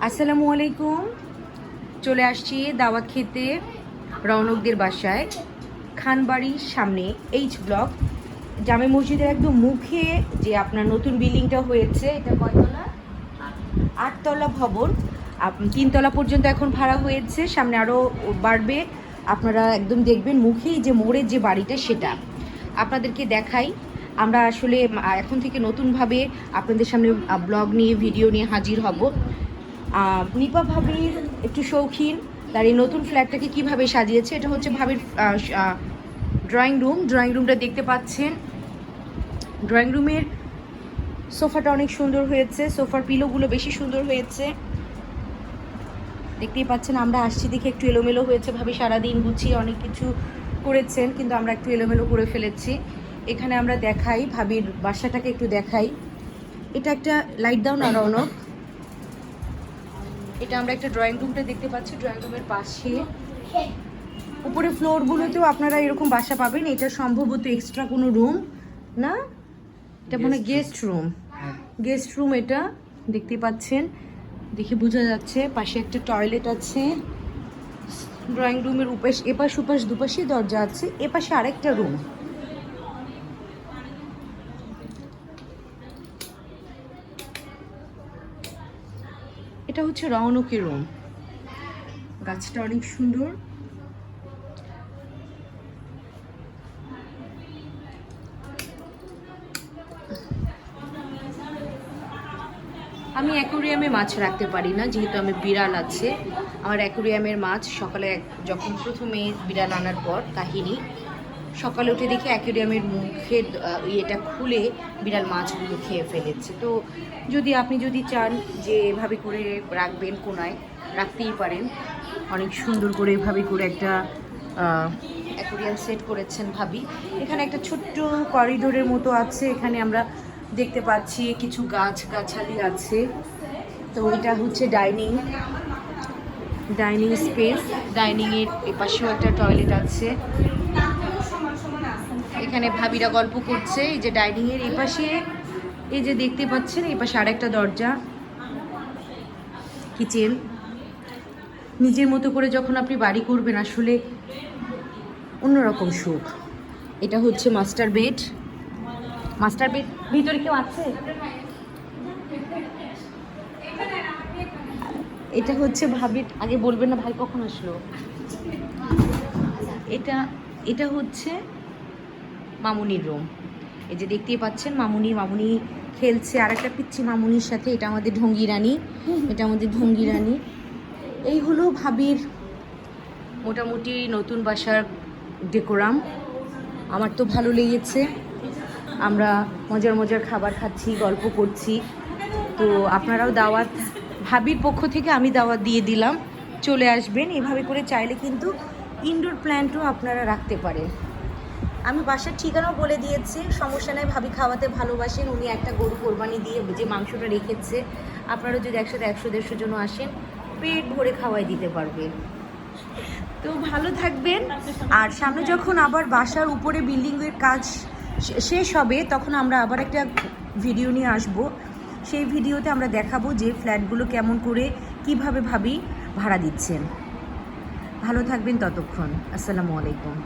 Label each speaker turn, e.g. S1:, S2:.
S1: আসসালামু আলাইকুম। চলে আসছি দাওয়াত খেতে রৌনকদের বাসায়, খানবাড়ির সামনে এইচ ব্লক, জামে মসজিদের একদম মুখে যে আপনার নতুন বিল্ডিংটা হয়েছে। এটা কয়তলা? 8তলা ভবন। 3তলা পর্যন্ত এখন ভাড়া হয়েছে, সামনে আরও বাড়বে। আপনারা একদম দেখবেন মুখেই যে মোড়ের যে বাড়িটা, সেটা আপনাদেরকে দেখাই। আমরা আসলে এখন থেকে নতুনভাবে আপনাদের সামনে ব্লগ নিয়ে, ভিডিও নিয়ে হাজির হব। নিপা ভাবির একটু শৌখিন, তার এই নতুন ফ্ল্যাটটাকে কীভাবে সাজিয়েছে। এটা হচ্ছে ভাবির ড্রয়িং রুম। ড্রয়িং রুমটা দেখতে পাচ্ছেন। ড্রয়িং রুমের সোফাটা অনেক সুন্দর হয়েছে, সোফার পিলোগুলো বেশি সুন্দর হয়েছে, দেখতেই পাচ্ছেন। আমরা আসছি দেখে একটু এলোমেলো হয়েছে, ভাবি সারাদিন গুছিয়ে অনেক কিছু করেছেন, কিন্তু আমরা একটু এলোমেলো করে ফেলেছি। এখানে আমরা দেখাই, ভাবির বাসাটাকে একটু দেখাই। এটা একটা লাইট দাও না রৌনক। এটা আমরা একটা ড্রয়িং রুমটা দেখতে পাচ্ছি। ড্রয়িং রুমের পাশে উপরে ফ্লোরগুলোতেও আপনারা এরকম বাসা পাবেন। এটা সম্ভবত এক্সট্রা কোনো রুম না, এটা মনে হয় গেস্ট রুম। গেস্ট রুম এটা দেখতে পাচ্ছেন, দেখে বোঝা যাচ্ছে। পাশে একটা টয়লেট আছে। ড্রয়িং রুমের এপাশ ওপাশ দুপাশে দরজা আছে। এপাশে আরেকটা রুম। এটা হচ্ছে রৌনকের রুম। গাছটা অনেক সুন্দর। আমি অ্যাকোরিয়ামে মাছ রাখতে পারি না, যেহেতু আমি বিড়াল আছে। আমার অ্যাকোরিয়ামের মাছ সকালে যখন প্রথমে বিড়াল আনার পর কাহিনী, সকালে উঠে দেখি অ্যাকোরিয়ামের মুখের ইয়েটা খুলে বিড়াল মাছগুলো খেয়ে ফেলেছে। তো আপনি যদি চান যে এভাবে করে রাখবেন, কোনায় রাখতেই পারেন। অনেক সুন্দর করে এভাবে করে একটা অ্যাকোরিয়াম সেট করেছেন ভাবি। এখানে একটা ছোট্ট করিডোরের মতো আছে, এখানে আমরা দেখতে পাচ্ছি কিছু গাছগাছালি আছে। তো এটা হচ্ছে ডাইনিং স্পেস। ডাইনিংয়ের এপাশেও একটা টয়লেট আছে। এখানে ভাবিরা গল্প করছে। এই যে ডাইনিংয়ের এপাশে, এই যে দেখতে পাচ্ছেন, এই পাশে আরেকটা দরজা, কিচেন। নিজের মতো করে যখন আপনি বাড়ি করবেন, আসলে অন্যরকম সুখ। এটা হচ্ছে মাস্টার বেড। ভিতরে কেউ আছে? এটা হচ্ছে ভাবির, আগে বলবেন না ভাই কখন আসলো। এটা হচ্ছে মামুনির রুম। এই যে দেখতেই পাচ্ছেন, মামুনি খেলছে আর একটা পিচ্ছি মামুনির সাথে। এটা আমাদের ঢঙ্গি রানী। এই হলো ভাবির মোটামুটি নতুন বাসার ডেকোরাম। আমার তো ভালো লেগেছে। আমরা মজার খাবার খাচ্ছি, গল্প করছি। তো আপনারাও দাওয়াত, ভাবির পক্ষ থেকে আমি দাওয়াত দিয়ে দিলাম, চলে আসবেন। এভাবে করে চাইলে কিন্তু ইনডোর প্ল্যান্টও আপনারা রাখতে পারেন। আমি বাসার ঠিকানাও বলে দিয়েছি, সমস্যা নেই। ভাবি খাওয়াতে ভালোবাসেন, উনি একটা গরু কোরবানি দিয়ে যে মাংসটা রেখেছে, আপনারা যদি একসাথে 100-150 জন আসেন, পেট ভরে খাওয়াই দিতে পারবেন। তো ভালো থাকবেন। আর সামনে যখন আবার বাসার উপরে বিল্ডিংয়ের কাজ শেষ হবে, তখন আমরা আবার একটা ভিডিও নিয়ে আসব। সেই ভিডিওতে আমরা দেখাবো যে ফ্ল্যাটগুলো কেমন করে, কিভাবে ভাবি ভাড়া দিচ্ছেন। ভালো থাকবেন ততক্ষণ। আসসালামু আলাইকুম।